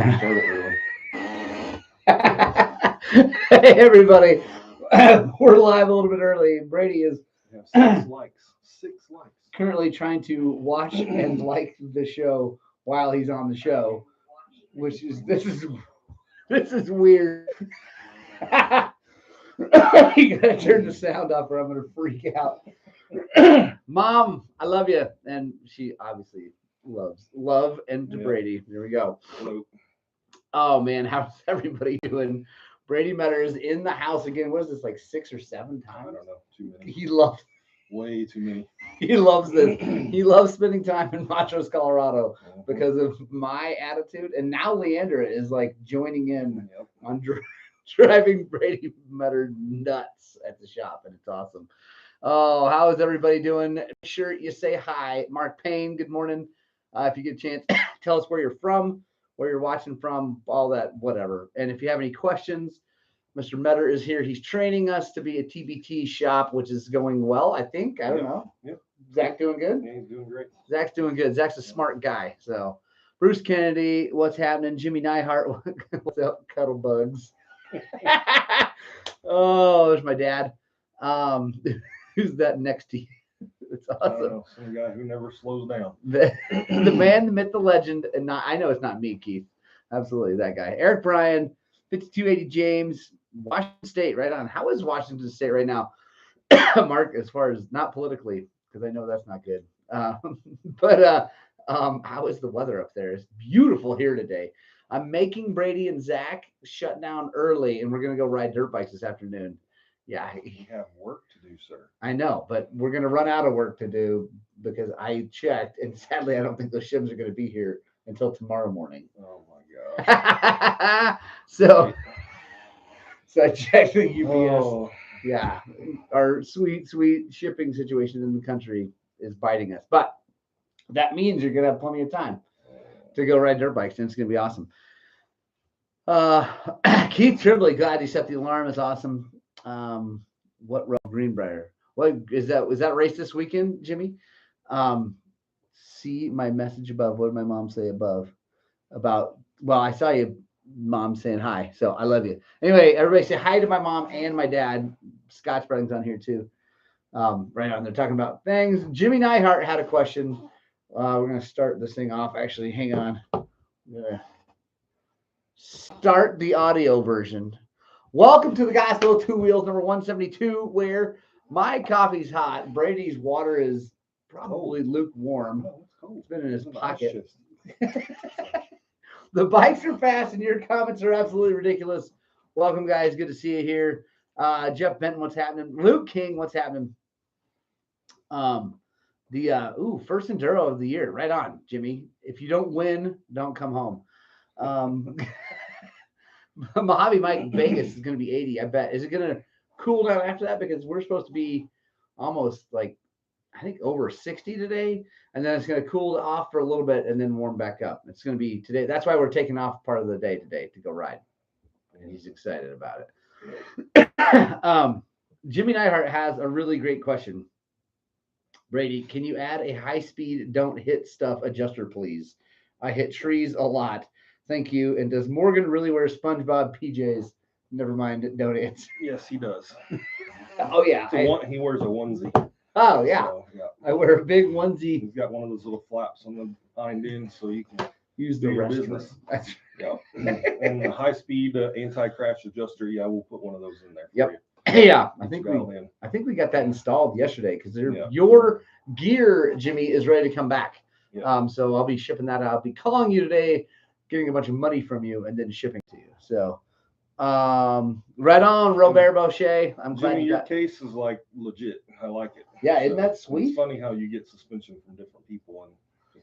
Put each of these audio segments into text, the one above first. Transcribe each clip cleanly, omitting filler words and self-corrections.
Start it early. Hey, everybody. We're live a little bit early. Brady is We have 6 likes. 6 likes. currently trying to watch and like the show while he's on the show, which is this is weird. You gotta turn the sound off or I'm gonna freak out. Mom, I love you, and she obviously love and to Yep. Brady. There we go. Hello. Oh man, how's everybody doing? Brady Meador is in the house again. What is this, like 6 or 7 I times? don't know. Too many. He loves Way too many. he loves this. He loves spending time in Montrose, Colorado Mhm. because of my attitude. And now Leandra is like joining in Yep. on driving Brady Meador nuts at the shop, and it's awesome. Oh, how is everybody doing? Make sure you say hi. Mark Payne, good morning. If you get a chance, tell us where you're from, where you're watching from, all that, whatever. And if you have any questions, Mr. Meador is here. He's training us to be a TBT shop, which is going well, I think. I don't Yep. know. Yep. Zach doing good? Yeah, he's doing great. Zach's doing good. Zach's a smart guy. So, Bruce Kennedy, what's happening? Jimmy Neihart, what's up? Cuddle bugs. Oh, there's my dad. Um, who's that next to you? It's I don't awesome. know. Some guy who never slows down. The man, the myth, the legend, and not, I know it's not me, Keith. Absolutely that guy. Eric Bryan, 5280 James, Washington State, right on. How is Washington State right now, Mark, as far as not politically, because I know that's not good. But how is the weather up there? It's beautiful here today. I'm making Brady and Zach shut down early, and we're going to go ride dirt bikes this afternoon. Yeah, You have work to do, sir. I know, but we're going to run out of work to do because I checked, and sadly, I don't think those shims are going to be here until tomorrow morning. Oh my gosh. so, so I checked the UPS. Oh. Yeah, our sweet shipping situation in the country is biting us, but that means you're going to have plenty of time to go ride dirt bikes, and it's going to be awesome. Uh, Keith Tremblay, glad he set the alarm. Is awesome. What row Greenbrier? What is that? Was that race this weekend, Jimmy? See my message above. What did my mom say above? About, well, I saw you, mom, saying hi. So I love you. Anyway, everybody say hi to my mom and my dad. Scott Spreading's on here too. Right on. They're talking about things. Jimmy Neihart had a question. We're going to start this thing off. Actually, hang on. I'm going to start the audio version. Welcome to the Gospel of Two Wheels, number 172, where my coffee's hot. Brady's water is probably lukewarm. Oh, it's cold. It's been in his It's an pocket. ice chest. The bikes are fast, and your comments are absolutely ridiculous. Welcome, guys. Good to see you here. Jeff Benton, what's happening? Luke King, what's happening? First Enduro of the year. Right on, Jimmy. If you don't win, don't come home. Mojave Mike Vegas is going to be 80. I bet. Is it going to cool down after that? Because we're supposed to be almost like, I think, over 60 today, and then it's going to cool off for a little bit and then warm back up. It's going to be today. That's why we're taking off part of the day today to go ride, and he's excited about it. Jimmy Neihart has a really great question. Brady, can you add a high-speed don't hit stuff adjuster, please? I hit trees a lot. Thank you. And does Morgan really wear SpongeBob PJs? Never mind. Don't answer. Yes, he does. Oh yeah. He wears a onesie. Oh yeah. So, yeah. I wear a big onesie. He's got one of those little flaps on the hind end, so you can Use the do your restroom. business. That's Yeah. And the high-speed anti-crash adjuster, yeah, we'll put one of those in there for Yep. you. Yeah, I Each think valve in. we got that installed yesterday because Yeah. your gear, Jimmy, is ready to come back. Yeah. So I'll be shipping that out. I'll be calling you today, getting a bunch of money from you, and then shipping to you. So, right on, Robert Boucher. I'm glad Jimmy, you your got. case is like legit. I like it. Yeah, isn't that sweet? It's funny how you get suspension from different people, and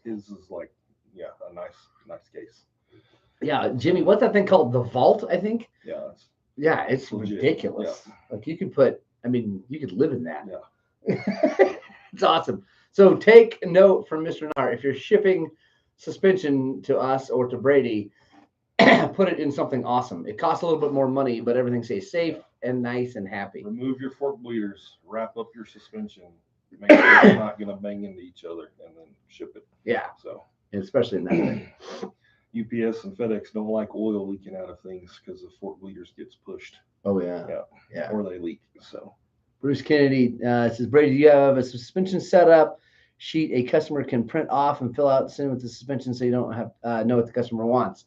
his is like, yeah, a nice case. Yeah, Jimmy, what's that thing called? The Vault, I think. Yeah. Yeah, it's legit. ridiculous. Yeah. Like you could put. I mean, you could live in that. Yeah. It's awesome. So take note from Mr. Nar. If you're shipping suspension to us or to Brady, put it in something awesome. It costs a little bit more money, but everything stays safe and nice and happy. Remove your fork bleeders. Wrap up your suspension. Make sure it's not going to bang into each other, and then ship it. Yeah. So, especially in that thing. UPS and FedEx don't like oil leaking out of things because the Fort Bleeders gets pushed. Oh yeah. Yeah. Or they leak. So Bruce Kennedy says, Brady, do you have a suspension setup sheet a customer can print off and fill out and send with the suspension so you don't have know what the customer wants?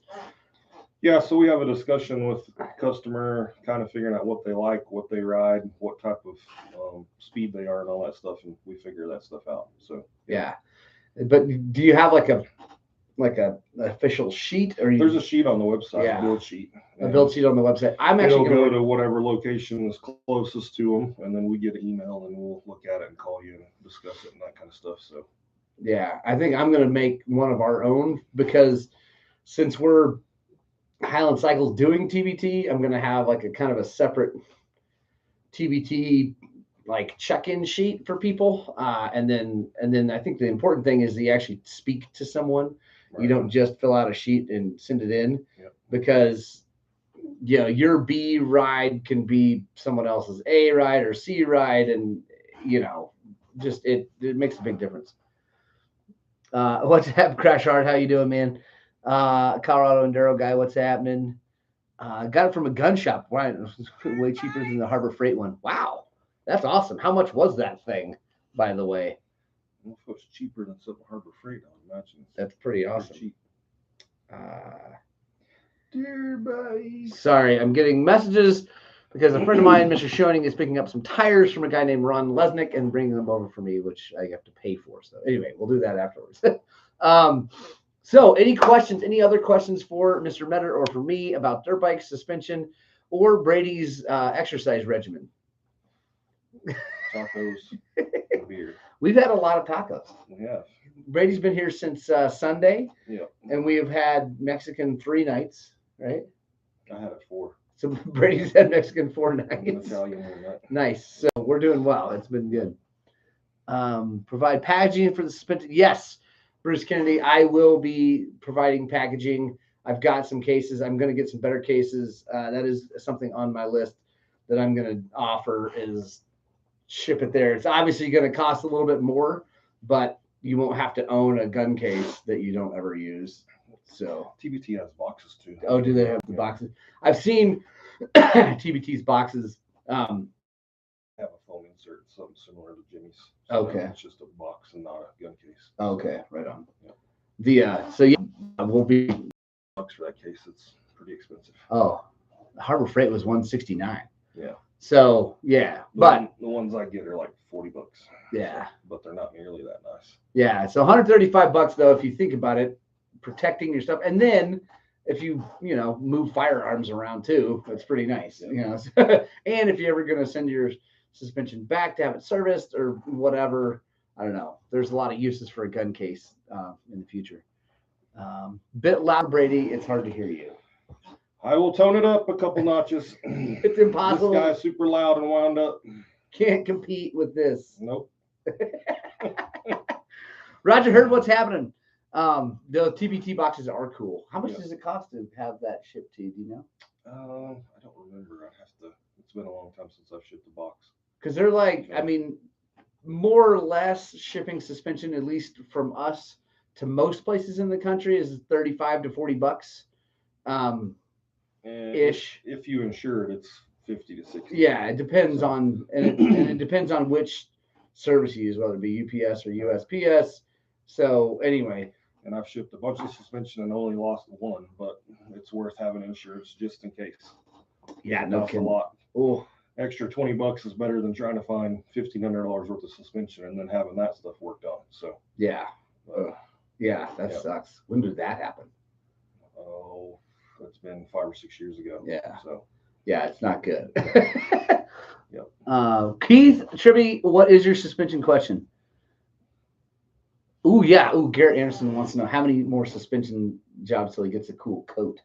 Yeah, so we have a discussion with the customer, kind of figuring out what they like, what they ride, what type of speed they are, and all that stuff, and we figure that stuff out. So yeah. But do you have like a official sheet, or there's a sheet on the website, Yeah. a build sheet. A build sheet on the website. I'm actually It'll go to whatever location is closest to them, and then we get an email and we'll look at it and call you and discuss it and that kind of stuff. So yeah, I think I'm going to make one of our own, because since we're Highland Cycles doing TBT, I'm going to have like a kind of a separate TBT like check-in sheet for people, and then I think the important thing is that you actually speak to someone. Right. You don't just fill out a sheet and send it in. Yep. Because your B ride can be someone else's A ride or C ride, and just it makes a big difference. What's up, Crash Hard? How you doing, man? Colorado Enduro guy, what's happening? Got it from a gun shop. Right, way cheaper than the Harbor Freight one. Wow, that's awesome. How much was that thing, by the way? Well, if it's cheaper than some Harbor Freight, I imagine. That's pretty awesome. Cheap. Dear buddy. Sorry, I'm getting messages because a friend of mine, Mr. Schoening, is picking up some tires from a guy named Ron Lesnick and bringing them over for me, which I have to pay for. So anyway, we'll do that afterwards. So any questions, any other questions for Mr. Meador or for me about dirt bike suspension or Brady's exercise regimen? Tacos, beer. We've had a lot of tacos. We have. Brady's been here since Sunday. Yeah. And we have had Mexican 3 nights, right? I had it 4. So Brady's had Mexican 4 nights. Italian one night. Nice. So we're doing well. It's been good. Provide packaging for the suspension. Yes, Bruce Kennedy, I will be providing packaging. I've got some cases. I'm going to get some better cases. That is something on my list that I'm going to offer, is ship it there. It's obviously going to cost a little bit more, but you won't have to own a gun case that you don't ever use. So TBT has boxes too. Oh, do they have the boxes? I've seen TBT's boxes. Have a foam insert, something similar to Jimmy's. So okay. It's just a box and not a gun case. Okay, right on. Yeah. So yeah, we'll be bucks for that case. It's pretty expensive. Oh, Harbor Freight was $169. Yeah. So yeah, but the ones I get are like $40. Yeah. But they're not nearly that nice. Yeah. So $135 though, if you think about it, protecting your stuff, and then if you move firearms around too, that's pretty nice. And if you're ever going to send your suspension back to have it serviced or whatever, I don't know. There's a lot of uses for a gun case in the future. Bit loud, Brady. It's hard to hear you. I will tone it up a couple notches. It's impossible. This guy's super loud and wound up. Can't compete with this. Nope. Roger heard what's happening. The TBT boxes are cool. How much does it cost to have that shipped to you? Do you know? I don't remember. I have to. It's been a long time since I've shipped a box. Because they're like, I mean, more or less shipping suspension, at least from us to most places in the country, is $35 to $40. Ish. If you insure it, it's 50 to 60. Yeah, it depends on, and it depends on which service you use, whether it be UPS or USPS. So anyway. And I've shipped a bunch of suspension and only lost one, but it's worth having insurance just in case. Yeah, no kidding. A lot. Oh, extra $20 is better than trying to find $1,500 worth of suspension and then having that stuff worked on. So yeah, that sucks. When did that happen? Oh, it's been 5 or 6 years ago. Yeah. So yeah, it's not good. Yep. Keith Tribby, what is your suspension question? Ooh, yeah. Ooh, Garrett Anderson wants to know how many more suspension jobs till he gets a cool coat.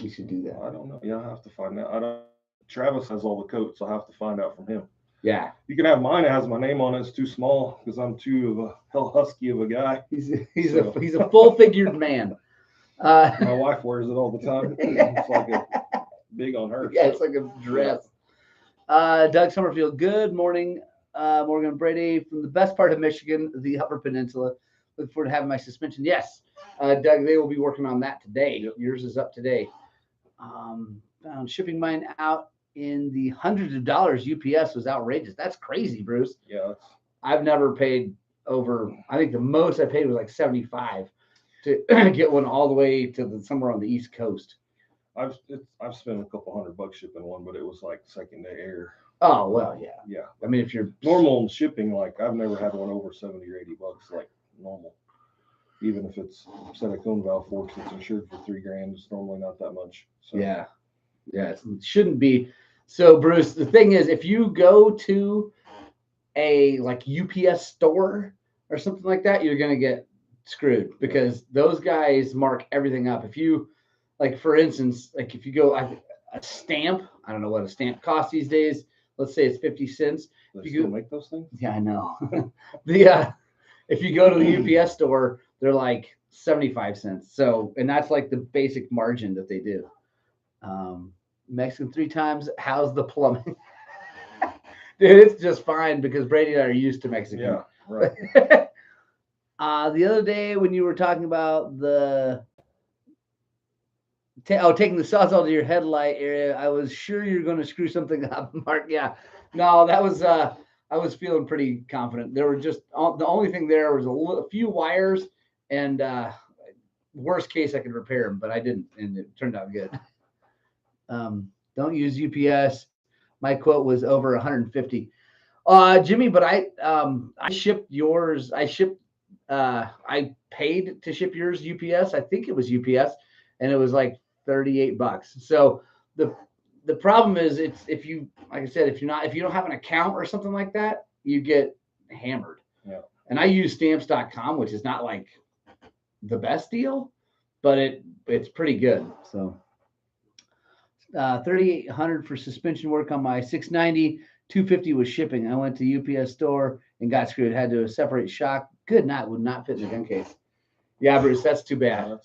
We should do that. I don't know. Yeah, I have to find out. Travis has all the coats. I'll have to find out from him. Yeah. You can have mine. It has my name on it. It's too small because I'm too of a hell husky of a guy. He's a full-figured man. My wife wears it all the time. It's like a big on her. Yeah, it's like a dress. Doug Summerfield, good morning. Morgan Brady from the best part of Michigan, the Upper Peninsula. Look forward to having my suspension. Yes, Doug, they will be working on that today. Yep. Yours is up today. Found shipping mine out in the hundreds of dollars. UPS was outrageous. That's crazy, Bruce. Yeah, I've never paid over. I think the most I paid was like 75 to get one all the way to somewhere on the East Coast. I've spent a couple $100 shipping one, but it was like second day air. Oh well, yeah. Yeah. I mean, if you're Normal shipping, like I've never had one over 70 or $80, like normal. Even if it's set of cone valve forks, it's insured for $3,000. It's normally not that much. So. Yeah, it shouldn't be. So Bruce, the thing is, if you go to a like UPS store or something like that, you're gonna get screwed because those guys mark everything up. If you like, for instance, like if you go a stamp, I don't know what a stamp costs these days. Let's say it's 50 cents. They still make those things? Yeah, I know. If you go to the UPS store, they're like 75 cents. So, and that's like the basic margin that they do. Mexican 3 times. How's the plumbing? Dude, it's just fine because Brady and I are used to Mexican. Yeah, right. The other day when you were talking about taking the sawzall to your headlight area, I was sure you were going to screw something up, Mark. Yeah, no, that was I was feeling pretty confident. There were just the only thing there was a few wires, and worst case I could repair them, but I didn't, and it turned out good. Don't use UPS. My quote was over 150. Jimmy, but I shipped yours. I paid to ship yours UPS. I think it was UPS, and it was like $38. So the problem is it's if you, like I said, if you don't have an account or something like that, you get hammered. Yeah. And I use stamps.com, which is not like the best deal, but it's pretty good. So $3,800 for suspension work on my 690, $250 was shipping. I went to UPS store and got screwed. Had to separate shock. Would not fit in the gun case. Yeah, Bruce, that's too bad.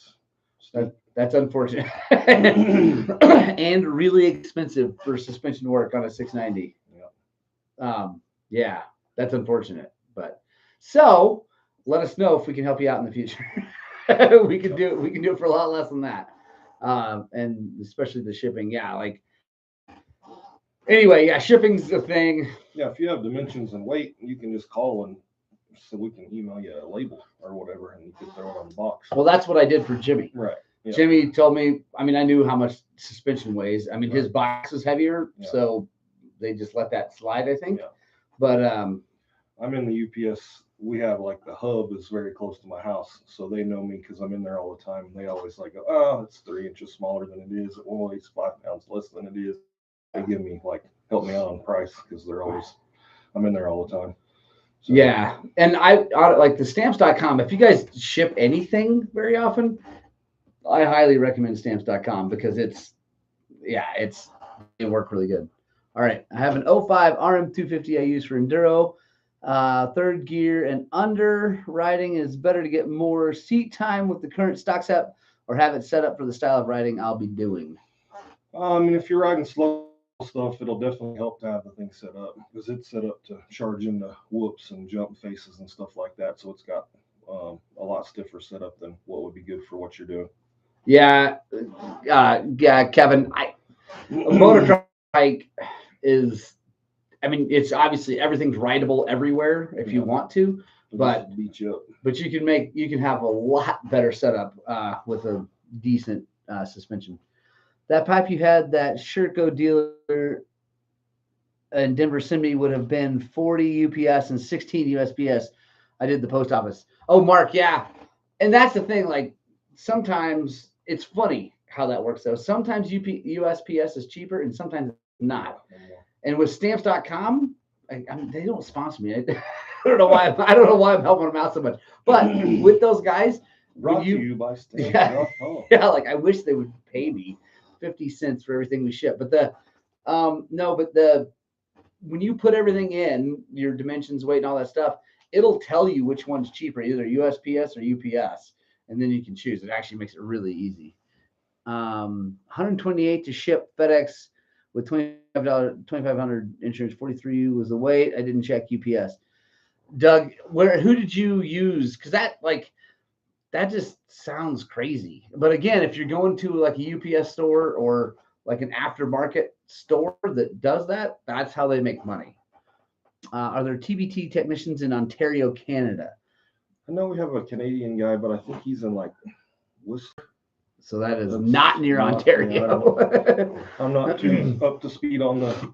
That's unfortunate. And really expensive for suspension work on a 690. Yeah. Yeah, that's unfortunate. But so let us know if we can help you out in the future. We can do it for a lot less than that. And especially the shipping. Yeah, like anyway, yeah, shipping's the thing. Yeah, if you have dimensions and weight, you can just call and so we can email you a label or whatever, and you can throw it on the box. Well, that's what I did for Jimmy. Right. Yeah. Jimmy told me, I mean, I knew how much suspension weighs. I mean, his box is heavier, so they just let that slide, I think. Yeah. But I'm in the UPS. We have like the hub is very close to my house, so they know me because I'm in there all the time. They always like, oh, it's 3 inches smaller than it is. It weighs 5 pounds less than it is. They give me help me out on price because I'm in there all the time. So. Yeah, and I like the stamps.com. If you guys ship anything very often, I highly recommend stamps.com because they work really good. All right, I have an 05 RM250 I use for Enduro. Third gear and under riding is better to get more seat time with the current stock set or have it set up for the style of riding I'll be doing. If you're riding slow stuff, it'll definitely help to have the thing set up because it's set up to charge into whoops and jump faces and stuff like that. So it's got a lot stiffer setup than what would be good for what you're doing. Yeah, Kevin. A motocross bike is, I mean, it's obviously everything's rideable everywhere if you want to, but beat you up. But you can have a lot better setup with a decent suspension. That pipe you had that Sherco dealer in Denver sent me would have been 40 UPS and 16 USPS. I did the post office. Oh, Mark, yeah. And that's the thing. Like sometimes it's funny how that works though. Sometimes USPS is cheaper and sometimes not. And with stamps.com, I mean, they don't sponsor me. I don't know why. I don't know why I'm helping them out so much. But with those guys, brought to you by stamps.com. Yeah, like I wish they would pay me 50 cents for everything we ship. But when you put everything in, your dimensions, weight, and all that stuff, it'll tell you which one's cheaper, either USPS or UPS, and then you can choose. It actually makes it really easy. 128 to ship FedEx with $2,500 insurance. 43 was the weight. I didn't check UPS. Doug, who did you use? Because that that just sounds crazy. But again, if you're going to like a UPS store or like an aftermarket store that does that, that's how they make money. Are there TBT technicians in Ontario, Canada? I know we have a Canadian guy, but I think he's in like Whistler. So that is That's not near not- Ontario. yeah, I'm not too up to speed on the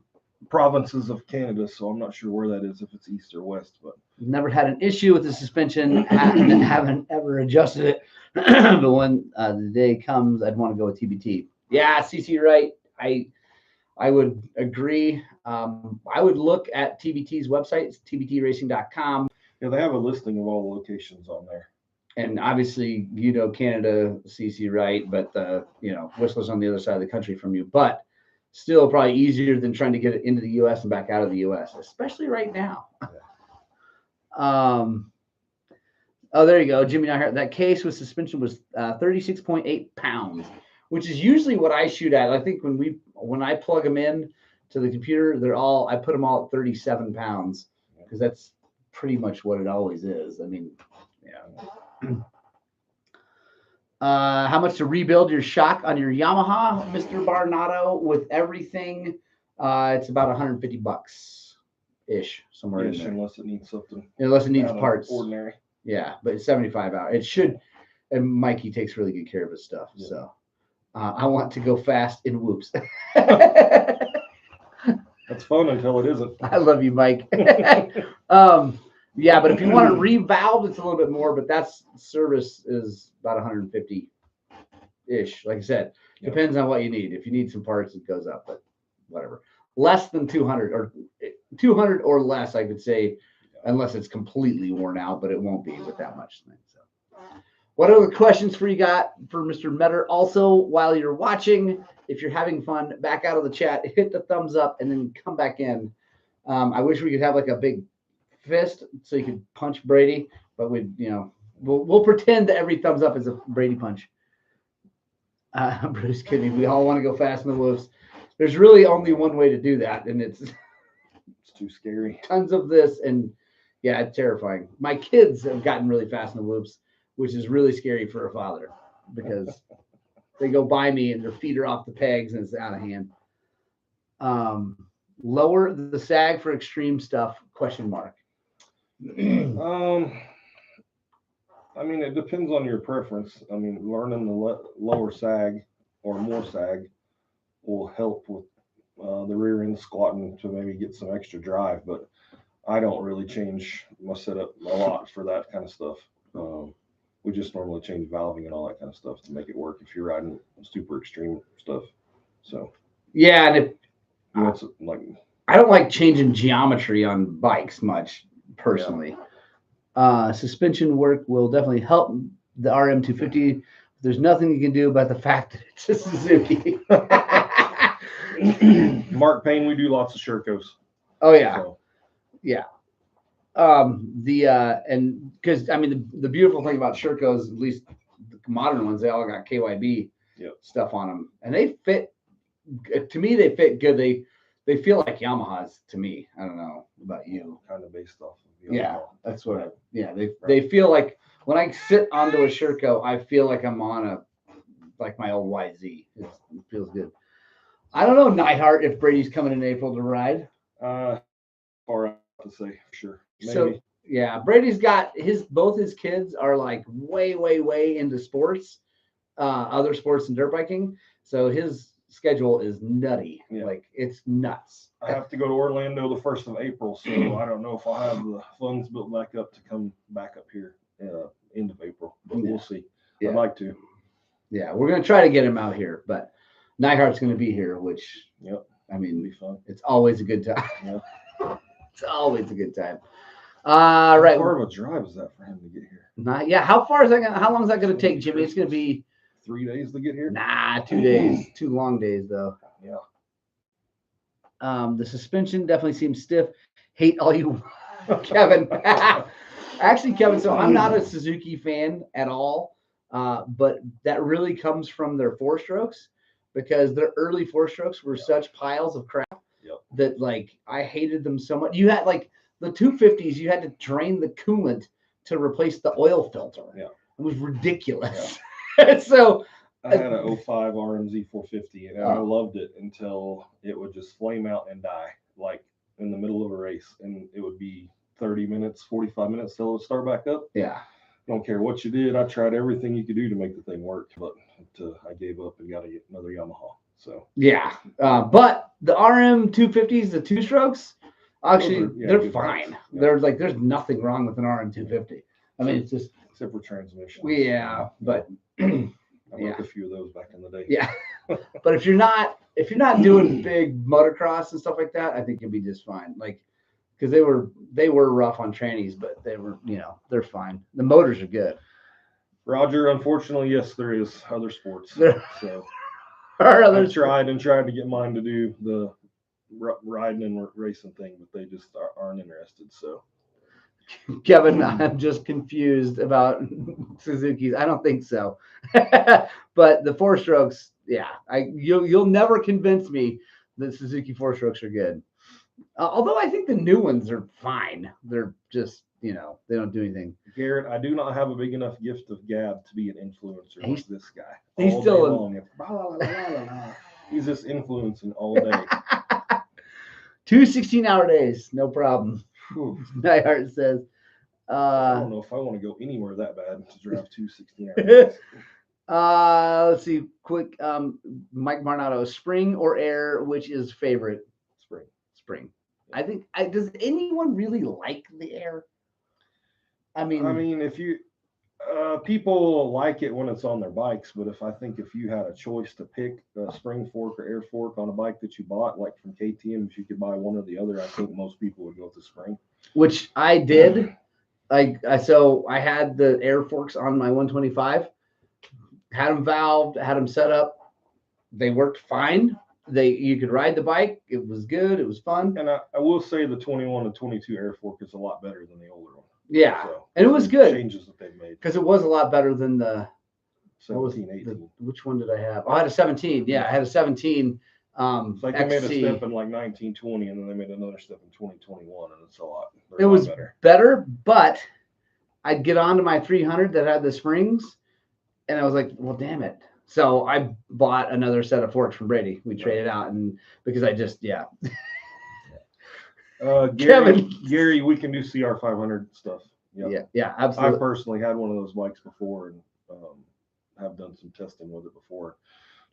provinces of Canada, so I'm not sure where that is, if it's east or west. But Never had an issue with the suspension. Haven't ever adjusted it. But when the day comes, I'd want to go with TBT. Yeah, CC, right. I would agree. I would look at TBT's website, it's tbtracing.com. yeah, they have a listing of all the locations on there. And obviously, Canada, CC, right, but Whistler's on the other side of the country from you, but still probably easier than trying to get it into the U.S. and back out of the U.S., especially right now. Oh, there you go, Jimmy. That case with suspension was 36.8 pounds, which is usually what I shoot at. I think when I plug them in to the computer, I put them all at 37 pounds because that's pretty much what it always is. I mean, yeah. How much to rebuild your shock on your Yamaha, Mr. Barnato, with everything? It's about $150 ish, somewhere in there. Unless it needs something. Unless it needs parts. Ordinary. Yeah, but it's 75 out. It should. And Mikey takes really good care of his stuff. Yeah. So I want to go fast in whoops. That's fun until it isn't. I love you, Mike. Yeah, but if you want it revalved, it's a little bit more, but that's service is about 150 ish. Like I said, depends on what you need. If you need some parts, it goes up, but whatever. Less than 200 or less, I could say, unless it's completely worn out, but it won't be with that much thing. So, what other questions for Mr. Meador? Also, while you're watching, if you're having fun, back out of the chat, hit the thumbs up, and then come back in. I wish we could have like a big fist so you could punch Brady, but we'll pretend that every thumbs up is a Brady punch. Bruce kidding. We all want to go fast in the whoops. There's really only one way to do that, and it's too scary. Tons of this, and yeah, it's terrifying. My kids have gotten really fast in the whoops, which is really scary for a father because they go by me and their feet are off the pegs and it's out of hand. Lower the sag for extreme stuff? ? I mean, it depends on your preference. I mean, learning the lower sag or more sag will help with the rear end squatting to maybe get some extra drive, but I don't really change my setup a lot for that kind of stuff. We just normally change valving and all that kind of stuff to make it work if you're riding super extreme stuff. So yeah, and it's like I don't like changing geometry on bikes much personally. Suspension work will definitely help the RM250. There's nothing you can do about the fact that it's a Suzuki. Mark Payne, we do lots of Shercos. Oh yeah, so. Yeah. And because I mean the beautiful thing about Shercos, at least the modern ones, they all got KYB stuff on them, and they fit. To me, they fit good. They feel like Yamahas to me. I don't know about you. Kind of based off of that's what. They feel like when I sit onto a Sherco, I feel like I'm on like my old YZ. It feels good. I don't know, Neidhart, if Brady's coming in April to ride. Far out to say for sure. Maybe. So yeah, Brady's got both his kids are like way into sports, other sports and dirt biking. So his schedule is nutty. Yeah. Like it's nuts. I have to go to Orlando the 1st of April, so I don't know if I'll have the funds built back up to come back up here end of April, but we'll see. Yeah. I'd like to. Yeah, we're gonna try to get him out here, but Neidhart's gonna be here, which I mean, it'll be fun. It's always a good time. Yeah. It's always a good time. Right. How far of a drive is that for him to get here? How long is that gonna take, Jimmy? It's gonna be 3 days to get here. 2 days. 2 long days though. Yeah. The suspension definitely seems stiff. Hate all you, Kevin. Actually, Kevin, so I'm not a Suzuki fan at all, but that really comes from their 4-strokes because their early 4-strokes were such piles of crap that like I hated them so much. You had like the 250s, you had to drain the coolant to replace the oil filter. Yeah. It was ridiculous. So I had a 05 RMZ 450 and I loved it until it would just flame out and die, like in the middle of a race, and it would be 30 minutes, 45 minutes till it would start back up. Yeah. Don't care what you did. I tried everything you could do to make the thing work, but I gave up and got to get another Yamaha. So yeah, but the RM 250s, the two strokes, actually they're fine. Yeah. They're like, there's nothing wrong with an RM 250. I mean, it's just except for transmission. Yeah, but I worked a few of those back in the day. Yeah, but if you're not doing big motocross and stuff like that, I think you'll be just fine. Like, because they were rough on trannies, but they were, they're fine. The motors are good. Roger, unfortunately, yes, there is other sports. So I tried to get mine to do the riding and racing thing, but they just aren't interested. So Kevin, I'm just confused about Suzuki's. I don't think so. But the four strokes, yeah, you'll never convince me that Suzuki four strokes are good. Although I think the new ones are fine. They're just, they don't do anything. Garrett, I do not have a big enough gift of gab to be an influencer like this guy. He's still he's just influencing all day. 2 16-hour days, no problem. Nyhart says, I don't know if I want to go anywhere that bad to drive 2 16-hour days. Let's see, quick. Mike Marnato, spring or air, which is favorite? Spring. I think. Does anyone really like the air? I mean, if you people like it when it's on their bikes, but if you had a choice to pick a spring fork or air fork on a bike that you bought, like from KTM, if you could buy one or the other, I think most people would go with the spring. Which I did. So I had the air forks on my 125, had them valved, had them set up. They worked fine. You could ride the bike. It was good. It was fun. And I will say the 21 and 22 air fork is a lot better than the older one. Yeah, so, and it was good. Changes that they've made, because it was a lot better than the 17, 18. Which one did I have? Oh, I had a 17. Yeah, I had a 17. It's like they made a step in like 1920, and then they made another step in 2021, and it's a lot. It was better, but I'd get onto my 300 that had the springs, and I was like, well, damn it. So I bought another set of forks from Brady. We traded out, and because I just Gary, we can do CR 500 stuff. Yep. Yeah, absolutely. I personally had one of those bikes before and have done some testing with it before.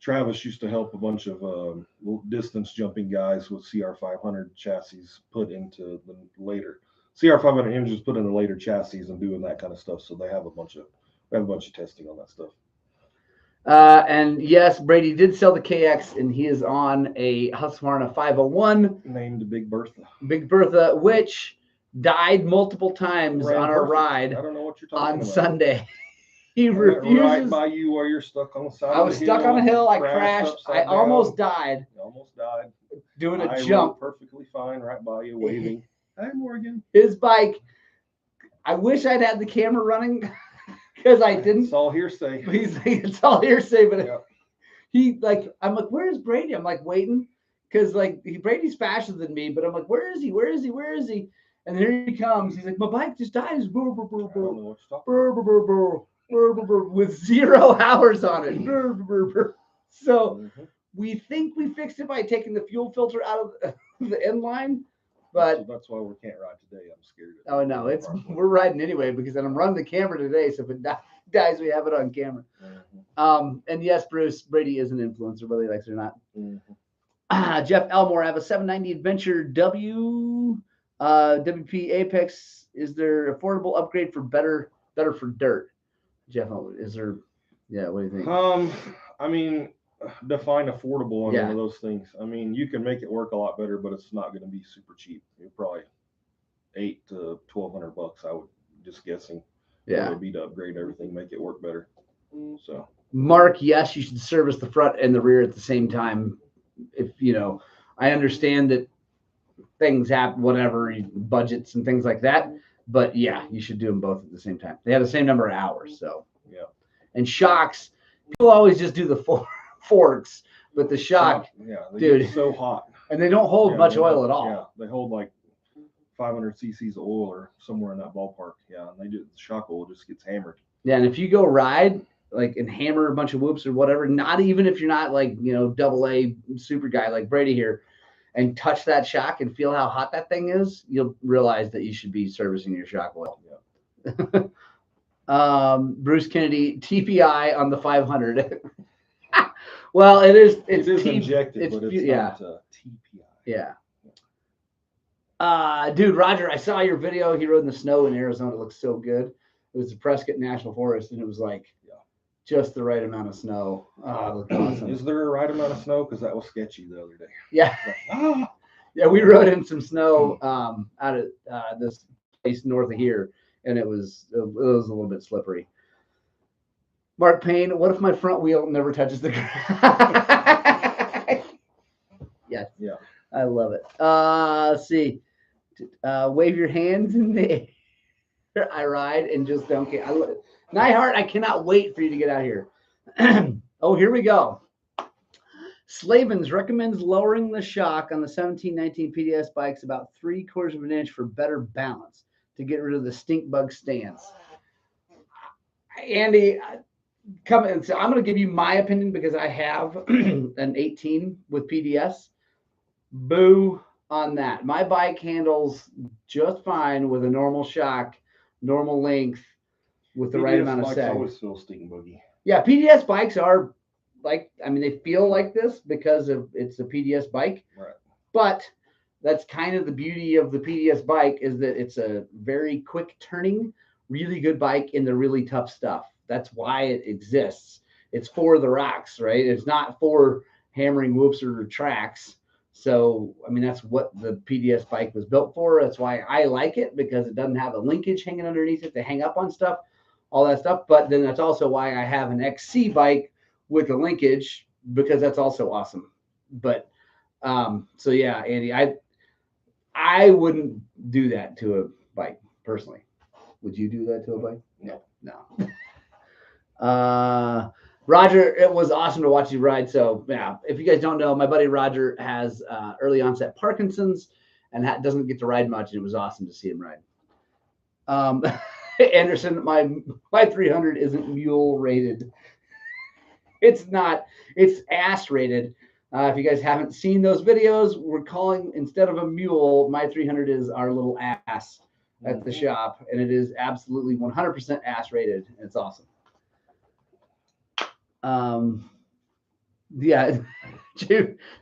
Travis used to help a bunch of distance jumping guys with CR 500 chassis put into the later CR 500 engines put in the later chassis and doing that kind of stuff. So they have a bunch of testing on that stuff. And yes, Brady did sell the KX, and he is on a Husqvarna 501 named Big Bertha. Big Bertha, which died multiple times on our ride. I don't know what you're talking about. On Sunday. He refuses. Right by you while you're stuck on the side. I was stuck on a hill. I crashed. I almost died. You almost died. Doing a jump. Perfectly fine, right by you, waving. Hey, Morgan. His bike. I wish I'd had the camera running. Because I didn't. It's all hearsay. He's like, it's all hearsay, but I'm like, where's Brady? I'm like waiting because Brady's faster than me, but I'm like, where is he? Where is he? Where is he? And here he comes. He's like, my bike just died. It's with 0 hours on it. So we think we fixed it by taking the fuel filter out of the end line. But that's why we can't ride today. I'm scared. Oh no, we're riding anyway because I'm running the camera today. So if it dies, we have it on camera. And yes, Bruce, Brady is an influencer, whether he likes it or not. Jeff Elmore, I have a 790 Adventure WP Apex. Is there affordable upgrade for better for dirt? Jeff, is there? Yeah, what do you think? Define affordable on one of those things. You can make it work a lot better, but it's not going to be super cheap. You're probably $800 to $1,200. I would just guessing. Yeah, it would be to upgrade everything, make it work better. So, Mark, yes, you should service the front and the rear at the same time. If I understand that things happen, whatever budgets and things like that, but yeah, you should do them both at the same time. They have the same number of hours, so yeah. And shocks, people always just do the forks, but the shock, they get so hot, and they don't hold much oil at all. Yeah, they hold like 500 cc's of oil or somewhere in that ballpark. Yeah, and the shock oil just gets hammered. Yeah, and if you go ride like and hammer a bunch of whoops or whatever, not even if you're not like, you know, AA super guy like Brady here, and touch that shock and feel how hot that thing is, you'll realize that you should be servicing your shock oil. Yeah. Bruce Kennedy, TPI on the 500. Well, it is injected, but it's not TPI. Yeah. Dude, Roger, I saw your video. He rode in the snow in Arizona. It looks so good. It was the Prescott National Forest, and it was like just the right amount of snow. Oh, it looked awesome. Is there a right amount of snow? Because that was sketchy the other day. Yeah. Yeah, we rode in some snow out of this place north of here, and it was a little bit slippery. Mark Payne, what if my front wheel never touches the ground? Yes. Yeah. I love it. Let's see. Wave your hands in the air. I ride and just don't care. Nyhart, I cannot wait for you to get out here. Oh, here we go. Slavens recommends lowering the shock on the 1719 PDS bikes about 3/4 of an inch for better balance to get rid of the stink bug stance. Andy, come in. So I'm going to give you my opinion because I have an 18 with PDS. Boo on that. My bike handles just fine with a normal shock, normal length, with the right amount of sag. I always feel stinking boogie. Yeah, PDS bikes are like, I mean, they feel like this because of it's a PDS bike. Right. But that's kind of the beauty of the PDS bike is that it's a very quick turning, really good bike in the really tough stuff. That's why it exists. It's for the rocks, right? It's not for hammering whoops or tracks. So, I mean, that's what the PDS bike was built for. That's why I like it, because it doesn't have a linkage hanging underneath it to hang up on stuff, all that stuff. But then that's also why I have an XC bike with a linkage, because that's also awesome. But so yeah, Andy, I wouldn't do that to a bike personally. Would you do that to a bike? No. Roger, it was awesome to watch you ride. So yeah, if you guys don't know, my buddy Roger has early onset Parkinson's and doesn't get to ride much. And it was awesome to see him ride. Anderson, my 300 isn't mule rated. It's not. It's ass rated. If you guys haven't seen those videos, we're calling, instead of a mule, my 300 is our little ass at the shop, and it is absolutely 100% ass rated. And it's awesome. Yeah,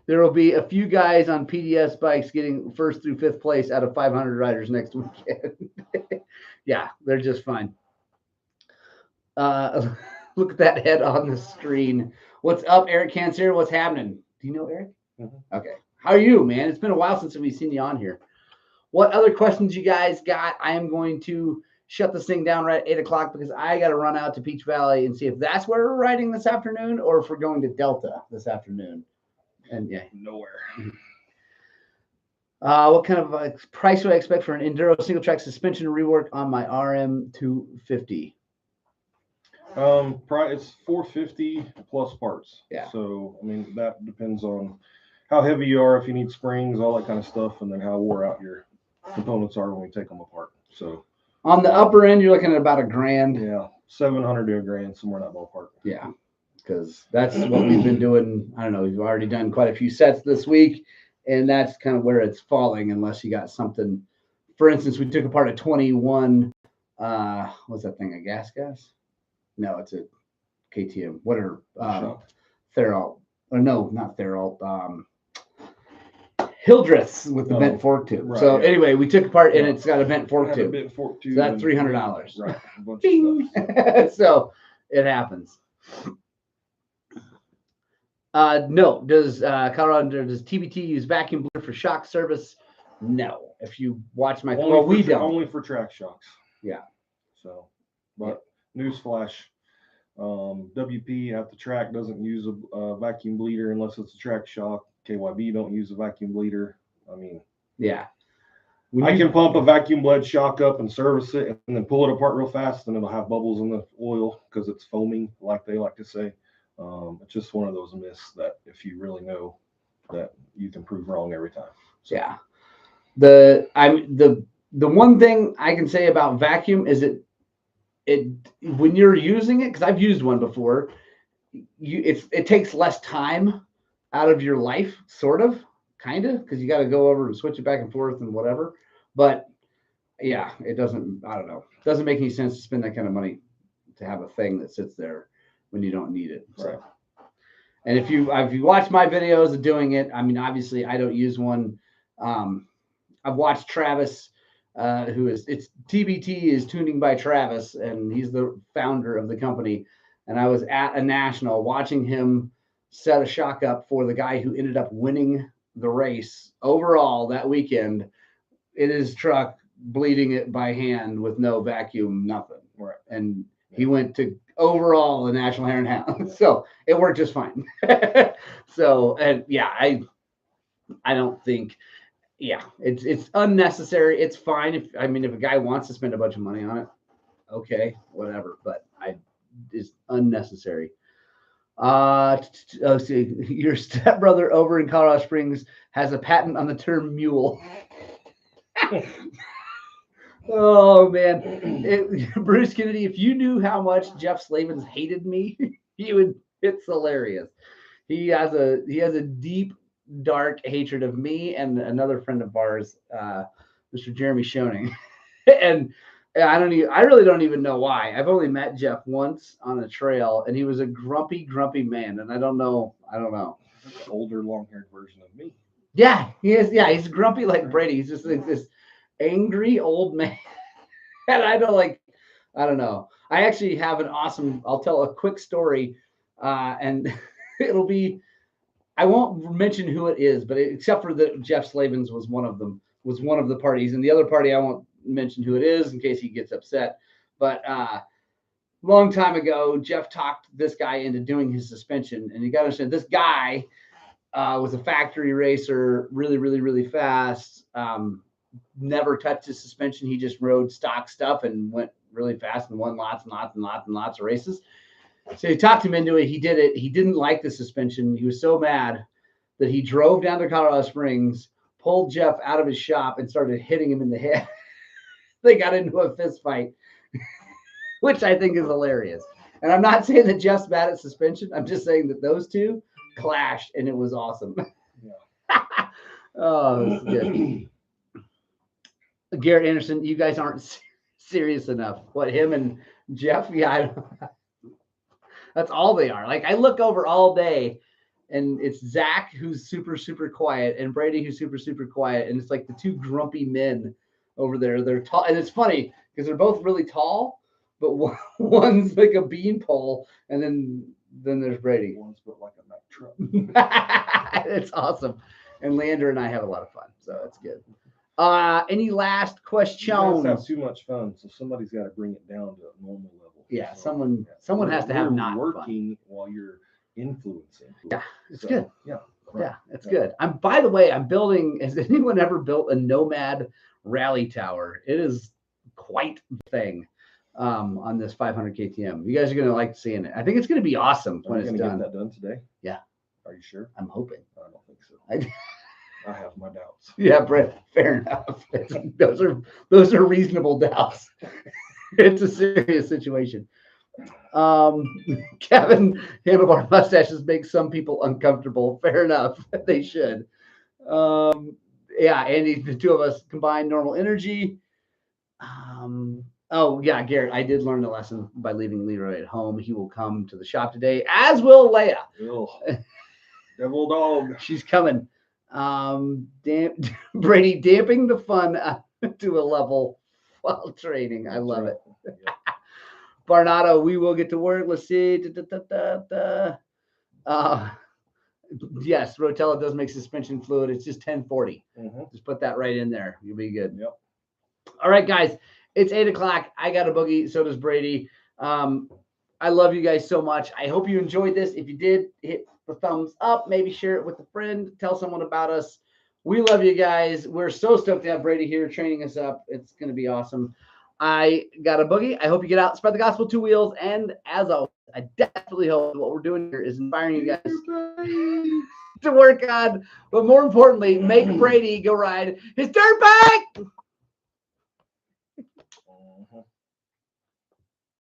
there will be a few guys on PDS bikes getting 1st through 5th place out of 500 riders next weekend. Yeah, they're just fine. Look at that head on the screen. What's up, Eric Cancer? What's happening? Do you know Eric? Mm-hmm. Okay. How are you, man? It's been a while since we've seen you on here. What other questions you guys got? I am going to shut this thing down right at 8 o'clock because I got to run out to Peach Valley and see if that's where we're riding this afternoon or if we're going to Delta this afternoon. And yeah, nowhere. What kind of price would I expect for an Enduro single track suspension rework on my RM250? It's $450 plus parts. Yeah. So I mean that depends on how heavy you are, if you need springs, all that kind of stuff, and then how wore out your components are when we take them apart. So on the upper end, you're looking at about $1,000. Yeah, $700 to $1,000, somewhere in that ballpark. Yeah, because that's what we've been doing. I don't know. We've already done quite a few sets this week, and that's kind of where it's falling, unless you got something. For instance, we took apart a 21. What's that thing? A gas? No, it's a KTM. Whatever. Therault. Or no, not Therault. Hildreths with the bent fork tube. Right, so anyway, we took apart and it's got a bent fork tube. So that's $300. Right. A bunch of stuff, so it happens. No. Does Colorado, does TBT use vacuum bleeder for shock service? No. If you watch my we don't. Only for track shocks. Yeah. So, but newsflash. WP at the track doesn't use a vacuum bleeder unless it's a track shock. KYB don't use a vacuum bleeder. I mean, yeah. I can pump a vacuum bled shock up and service it and then pull it apart real fast, and it'll have bubbles in the oil because it's foaming, like they like to say. It's just one of those myths that if you really know, that you can prove wrong every time. So. Yeah. The one thing I can say about vacuum is it when you're using it, because I've used one before, it takes less time out of your life, sort of, kind of, because you got to go over and switch it back and forth and whatever. But yeah, it doesn't. I don't know. It doesn't make any sense to spend that kind of money to have a thing that sits there when you don't need it. So. Right. And if you watch my videos of doing it, I mean, obviously I don't use one. I've watched Travis, it's TBT is Tuning by Travis, and he's the founder of the company. And I was at a national watching him set a shock up for the guy who ended up winning the race overall that weekend in his truck, bleeding it by hand with no vacuum, nothing. Right. And he went to overall the National Hare and Hound. So it worked just fine. So, and yeah, I don't think, yeah, it's unnecessary. It's fine. If a guy wants to spend a bunch of money on it, okay, whatever. But it's unnecessary. See, your stepbrother over in Colorado Springs has a patent on the term mule. Oh man, Bruce Kennedy, if you knew how much Jeff Slavens hated me, it's hilarious. He has a deep, dark hatred of me and another friend of ours, Mr. Jeremy Schoening. And I really don't even know why. I've only met Jeff once on a trail, and he was a grumpy man. And I don't know. That's an older, long-haired version of me. Yeah, he is. Yeah, he's grumpy like Brady. He's just like this angry old man. And I don't know. I actually have I'll tell a quick story, and it'll be, I won't mention who it is, but except for that Jeff Slavens was one of the parties, and the other party I won't mention who it is in case he gets upset. But long time ago, Jeff talked this guy into doing his suspension, and you got to understand this guy was a factory racer, really fast. Never touched his suspension. He just rode stock stuff and went really fast and won lots of races. So he talked him into it. He did it. He didn't like the suspension. He was so mad that he drove down to Colorado Springs, pulled Jeff out of his shop, and started hitting him in the head. They got into a fist fight, which I think is hilarious. And I'm not saying that Jeff's bad at suspension. I'm just saying that those two clashed, and it was awesome. Yeah. Oh, it was good. Garrett Anderson, you guys aren't serious enough. What, him and Jeff? Yeah, that's all they are. Like, I look over all day, and it's Zach, who's super quiet, and Brady, who's super quiet, and it's like the two grumpy men over there. They're tall, and it's funny because they're both really tall, but one's like a beanpole, and then there's Brady. One's built like a Mack truck. It's awesome. And Leander and I have a lot of fun, so it's good. Any last questions? You guys have too much fun, so somebody's got to bring it down to a normal level. Yeah, so, someone has to have not working fun while you're influencing. Yeah, it's good. Yeah, right. Yeah, it's good. By the way, I'm building. Has anyone ever built a Nomad rally tower? It is quite the thing on this 500 KTM. You guys are gonna like seeing it. I think it's gonna be awesome when it's done. Get that done today? Yeah. Are you sure? I'm hoping. I don't think so. I have my doubts. Yeah, Brett, fair enough. Those are reasonable doubts. It's a serious situation. Kevin, handlebar mustaches make some people uncomfortable. Fair enough. They should. Yeah, Andy, the two of us combine normal energy. Oh yeah, Garrett, I did learn the lesson by leaving Leroy at home. He will come to the shop today, as will Leia. Devil dog. She's coming. Brady damping the fun to a level while training. I love it. Yeah. Barnado, we will get to work. Let's see. Yes, Rotella does make suspension fluid. It's just 1040. Just put that right in there. You'll be good. Yep. All right, guys. It's 8 o'clock. I got a boogie. So does Brady. I love you guys so much. I hope you enjoyed this. If you did, hit the thumbs up. Maybe share it with a friend. Tell someone about us. We love you guys. We're so stoked to have Brady here training us up. It's going to be awesome. I got a boogie. I hope you get out, spread the gospel 2 wheels. And as always, I definitely hope what we're doing here is inspiring you guys to work on, but more importantly, make Brady go ride his dirt bike.